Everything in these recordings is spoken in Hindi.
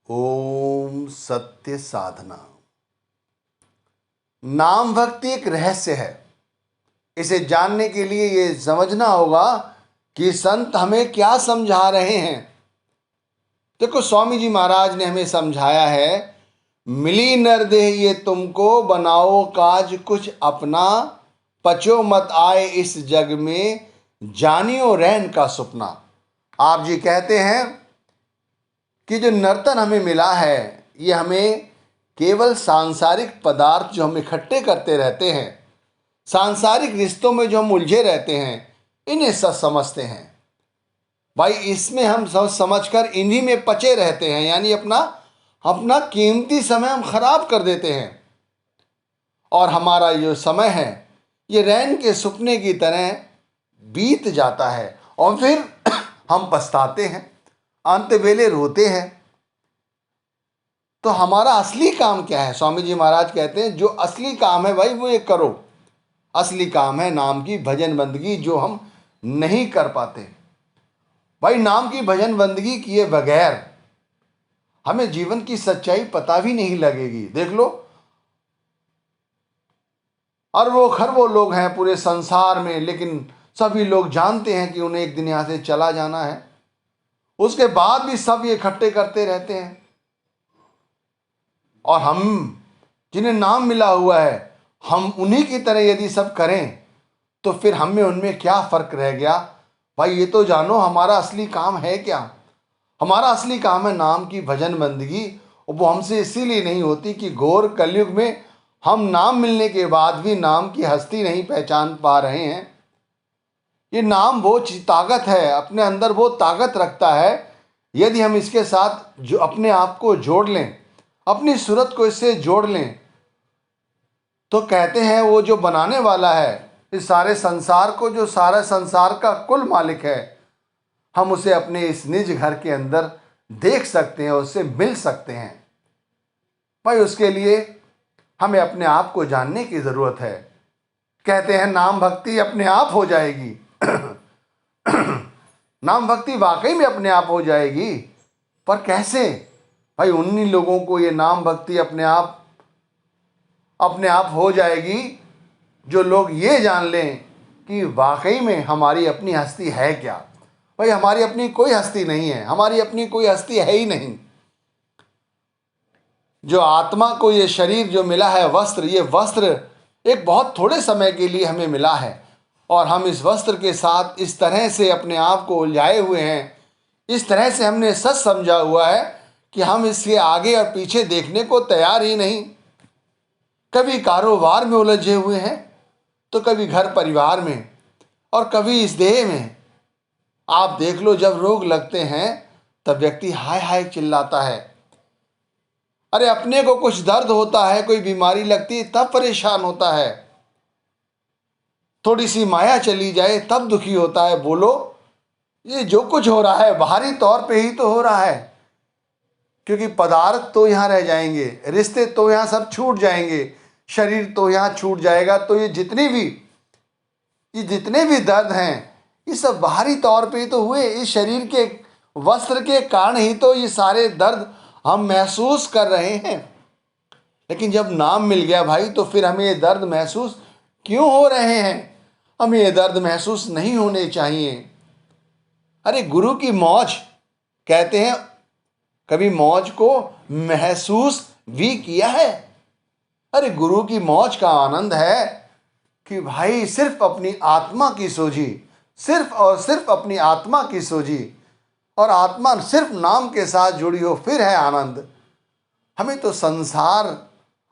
ओम सत्य साधना। नाम भक्ति एक रहस्य है। इसे जानने के लिए ये समझना होगा कि संत हमें क्या समझा रहे हैं। देखो, स्वामी जी महाराज ने हमें समझाया है, मिली नर देह ये तुमको, बनाओ काज कुछ अपना, पचो मत आए इस जग में, जानियो रहन का सुपना। आप जी कहते हैं कि जो नर्तन हमें मिला है, ये हमें केवल सांसारिक पदार्थ जो हम इकट्ठे करते रहते हैं, सांसारिक रिश्तों में जो हम उलझे रहते हैं, इन्हें सच समझते हैं भाई। इसमें हम समझकर इन्हीं में पचे रहते हैं, यानी अपना कीमती समय हम खराब कर देते हैं। और हमारा जो समय है ये रैन के सपने की तरह बीत जाता है और फिर हम पछताते हैं, अंत बेले रोते हैं। तो हमारा असली काम क्या है? स्वामी जी महाराज कहते हैं जो असली काम है भाई वो ये करो। असली काम है नाम की भजन बंदगी, जो हम नहीं कर पाते भाई। नाम की भजन बंदगी किए बगैर हमें जीवन की सच्चाई पता भी नहीं लगेगी। देख लो, वो लोग हैं पूरे संसार में, लेकिन सभी लोग जानते हैं कि उन्हें एक दिन यहां से चला जाना है। उसके बाद भी सब ये इकट्ठे करते रहते हैं। और हम जिन्हें नाम मिला हुआ है, हम उन्हीं की तरह यदि सब करें तो फिर हमें उनमें क्या फर्क रह गया भाई? ये तो जानो हमारा असली काम है क्या। हमारा असली काम है नाम की भजन बंदगी। और वो हमसे इसीलिए नहीं होती कि घोर कलयुग में हम नाम मिलने के बाद भी नाम की हस्ती नहीं पहचान पा रहे हैं। ये नाम वो ताकत है, अपने अंदर वो ताकत रखता है। यदि हम इसके साथ जो अपने आप को जोड़ लें, अपनी सूरत को इससे जोड़ लें, तो कहते हैं वो जो बनाने वाला है इस सारे संसार को, जो सारे संसार का कुल मालिक है, हम उसे अपने इस निज घर के अंदर देख सकते हैं, उससे मिल सकते हैं भाई। उसके लिए हमें अपने आप को जानने की ज़रूरत है। कहते हैं नाम भक्ति अपने आप हो जाएगी। नाम भक्ति वाकई में अपने आप हो जाएगी, पर कैसे भाई? उन्हीं लोगों को ये नाम भक्ति अपने आप हो जाएगी जो लोग ये जान लें कि वाकई में हमारी अपनी हस्ती है क्या। भाई हमारी अपनी कोई हस्ती नहीं है, हमारी अपनी कोई हस्ती है ही नहीं। जो आत्मा को ये शरीर जो मिला है, वस्त्र, ये वस्त्र एक बहुत थोड़े समय के लिए हमें मिला है। और हम इस वस्त्र के साथ इस तरह से अपने आप को उलझाए हुए हैं, इस तरह से हमने सच समझा हुआ है कि हम इसके आगे और पीछे देखने को तैयार ही नहीं। कभी कारोबार में उलझे हुए हैं, तो कभी घर परिवार में, और कभी इस देह में। आप देख लो, जब रोग लगते हैं तब व्यक्ति हाय हाय चिल्लाता है। अरे अपने को कुछ दर्द होता है, कोई बीमारी लगती है, तब परेशान होता है। थोड़ी सी माया चली जाए तब दुखी होता है। बोलो, ये जो कुछ हो रहा है बाहरी तौर पे ही तो हो रहा है, क्योंकि पदार्थ तो यहाँ रह जाएंगे, रिश्ते तो यहाँ सब छूट जाएंगे, शरीर तो यहाँ छूट जाएगा। तो ये जितने भी दर्द हैं, ये सब बाहरी तौर पे ही तो हुए। इस शरीर के वस्त्र के कारण ही तो ये सारे दर्द हम महसूस कर रहे हैं। लेकिन जब नाम मिल गया भाई, तो फिर हमें ये दर्द महसूस क्यों हो रहे हैं? हमें ये दर्द महसूस नहीं होने चाहिए। अरे गुरु की मौज, कहते हैं, कभी मौज को महसूस भी किया है? अरे गुरु की मौज का आनंद है कि भाई सिर्फ अपनी आत्मा की सोझी, सिर्फ और सिर्फ अपनी आत्मा की सोझी, और आत्मा सिर्फ नाम के साथ जुड़ी हो, फिर है आनंद। हमें तो संसार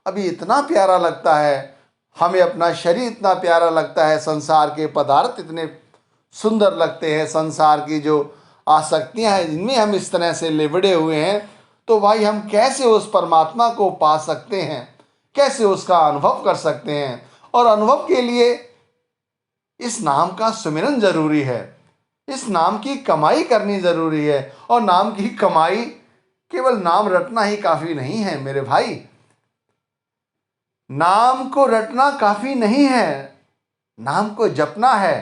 अभी इतना प्यारा लगता है, हमें अपना शरीर इतना प्यारा लगता है, संसार के पदार्थ इतने सुंदर लगते हैं, संसार की जो आसक्तियां हैं जिनमें हम इस तरह से लिबड़े हुए हैं। तो भाई हम कैसे उस परमात्मा को पा सकते हैं, कैसे उसका अनुभव कर सकते हैं? और अनुभव के लिए इस नाम का सुमिरन जरूरी है, इस नाम की कमाई करनी जरूरी है। और नाम की कमाई केवल नाम रटना ही काफी नहीं है मेरे भाई। नाम को रटना काफी नहीं है, नाम को जपना है।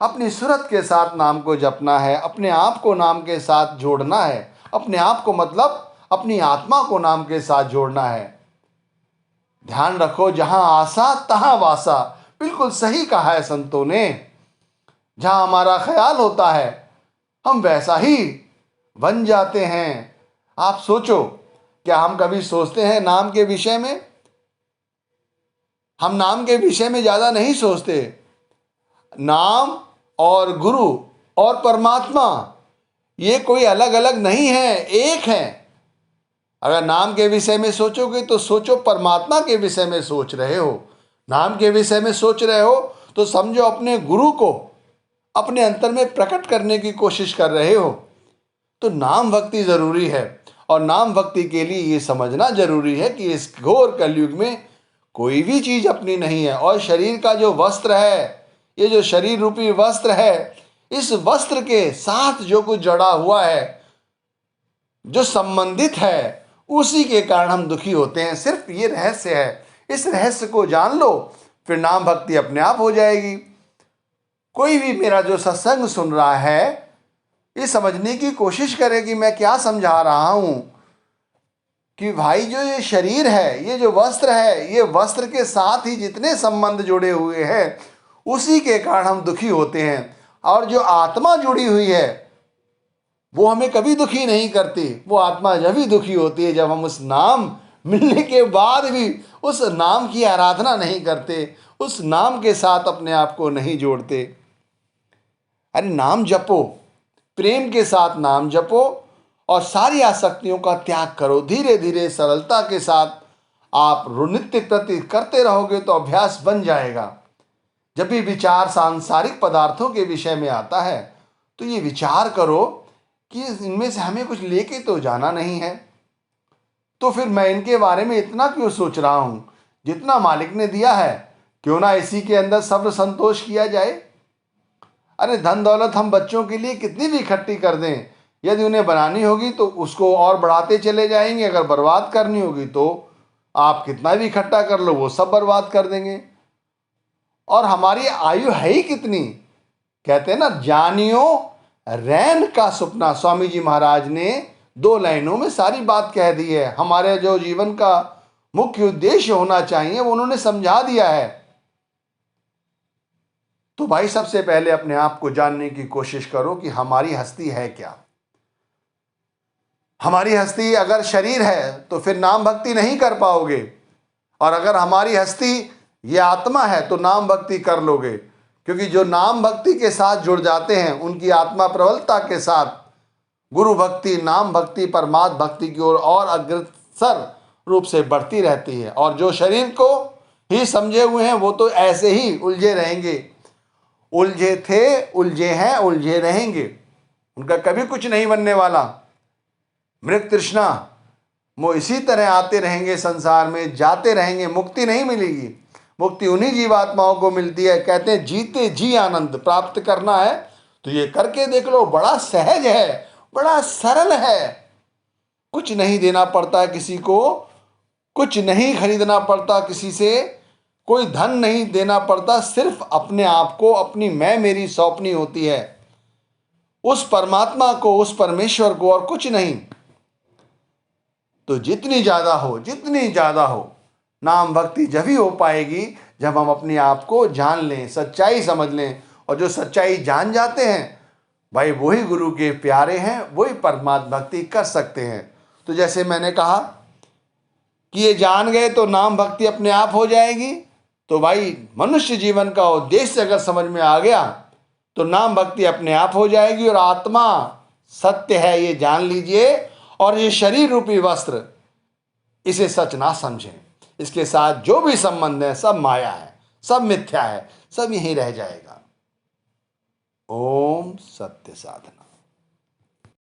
अपनी सूरत के साथ नाम को जपना है, अपने आप को नाम के साथ जोड़ना है। अपने आप को मतलब अपनी आत्मा को नाम के साथ जोड़ना है। ध्यान रखो, जहां आशा तहां वासा, बिल्कुल सही कहा है संतों ने। जहां हमारा ख्याल होता है हम वैसा ही बन जाते हैं। आप सोचो, क्या हम कभी सोचते हैं नाम के विषय में? हम नाम के विषय में ज्यादा नहीं सोचते। नाम और गुरु और परमात्मा ये कोई अलग अलग नहीं है, एक है। अगर नाम के विषय में सोचोगे तो सोचो परमात्मा के विषय में सोच रहे हो। नाम के विषय में सोच रहे हो तो समझो अपने गुरु को अपने अंतर में प्रकट करने की कोशिश कर रहे हो। तो नाम भक्ति जरूरी है, और नाम भक्ति के लिए ये समझना जरूरी है कि इस घोर कलयुग में कोई भी चीज अपनी नहीं है। और शरीर का जो वस्त्र है, ये जो शरीर रूपी वस्त्र है, इस वस्त्र के साथ जो कुछ जड़ा हुआ है, जो संबंधित है, उसी के कारण हम दुखी होते हैं। सिर्फ ये रहस्य है, इस रहस्य को जान लो, फिर नाम भक्ति अपने आप हो जाएगी। कोई भी मेरा जो सत्संग सुन रहा है, ये समझने की कोशिश करे कि मैं क्या समझा रहा हूं, कि भाई जो ये शरीर है, ये जो वस्त्र है, ये वस्त्र के साथ ही जितने संबंध जुड़े हुए हैं, उसी के कारण हम दुखी होते हैं। और जो आत्मा जुड़ी हुई है वो हमें कभी दुखी नहीं करती। वो आत्मा जब भी दुखी होती है जब हम उस नाम मिलने के बाद भी उस नाम की आराधना नहीं करते, उस नाम के साथ अपने आप को नहीं जोड़ते। अरे नाम जपो, प्रेम के साथ नाम जपो, और सारी आसक्तियों का त्याग करो। धीरे धीरे सरलता के साथ आप नित्य प्रति करते रहोगे तो अभ्यास बन जाएगा। जब भी विचार सांसारिक पदार्थों के विषय में आता है तो ये विचार करो कि इनमें से हमें कुछ लेके तो जाना नहीं है, तो फिर मैं इनके बारे में इतना क्यों सोच रहा हूं? जितना मालिक ने दिया है क्यों ना इसी के अंदर सब्र संतोष किया जाए। अरे धन दौलत हम बच्चों के लिए कितनी भी इकट्ठी कर दें, यदि उन्हें बनानी होगी तो उसको और बढ़ाते चले जाएंगे। अगर बर्बाद करनी होगी तो आप कितना भी इकट्ठा कर लो, वो सब बर्बाद कर देंगे। और हमारी आयु है ही कितनी? कहते हैं ना, जानियो रैन का सपना। स्वामी जी महाराज ने 2 लाइनों में सारी बात कह दी है। हमारे जो जीवन का मुख्य उद्देश्य होना चाहिए वो उन्होंने समझा दिया है। तो भाई सबसे पहले अपने आप को जानने की कोशिश करो कि हमारी हस्ती है क्या। हमारी हस्ती अगर शरीर है तो फिर नाम भक्ति नहीं कर पाओगे, और अगर हमारी हस्ती ये आत्मा है तो नाम भक्ति कर लोगे। क्योंकि जो नाम भक्ति के साथ जुड़ जाते हैं उनकी आत्मा प्रबलता के साथ गुरु भक्ति, नाम भक्ति, परमात्म भक्ति की ओर और अग्रसर रूप से बढ़ती रहती है। और जो शरीर को ही समझे हुए हैं वो तो ऐसे ही उलझे रहेंगे। उलझे थे, उलझे हैं, उलझे रहेंगे। उनका कभी कुछ नहीं बनने वाला। मृग तृष्णा वो इसी तरह आते रहेंगे, संसार में जाते रहेंगे, मुक्ति नहीं मिलेगी। मुक्ति उन्हीं जीवात्माओं को मिलती है। कहते हैं जीते जी आनंद प्राप्त करना है तो ये करके देख लो। बड़ा सहज है, बड़ा सरल है। कुछ नहीं देना पड़ता किसी को, कुछ नहीं खरीदना पड़ता किसी से, कोई धन नहीं देना पड़ता। सिर्फ अपने आप को, अपनी मैं मेरी सौंपनी होती है उस परमात्मा को, उस परमेश्वर को, और कुछ नहीं। तो जितनी ज़्यादा हो नाम भक्ति जब ही हो पाएगी जब हम अपने आप को जान लें, सच्चाई समझ लें। और जो सच्चाई जान जाते हैं भाई वही गुरु के प्यारे हैं, वही परमात्मा भक्ति कर सकते हैं। तो जैसे मैंने कहा कि ये जान गए तो नाम भक्ति अपने आप हो जाएगी। तो भाई मनुष्य जीवन का उद्देश्य अगर समझ में आ गया तो नाम भक्ति अपने आप हो जाएगी। और आत्मा सत्य है ये जान लीजिए, और ये शरीर रूपी वस्त्र इसे सच ना समझें। इसके साथ जो भी संबंध है सब माया है, सब मिथ्या है, सब यहीं रह जाएगा। ओम सत्य साधन।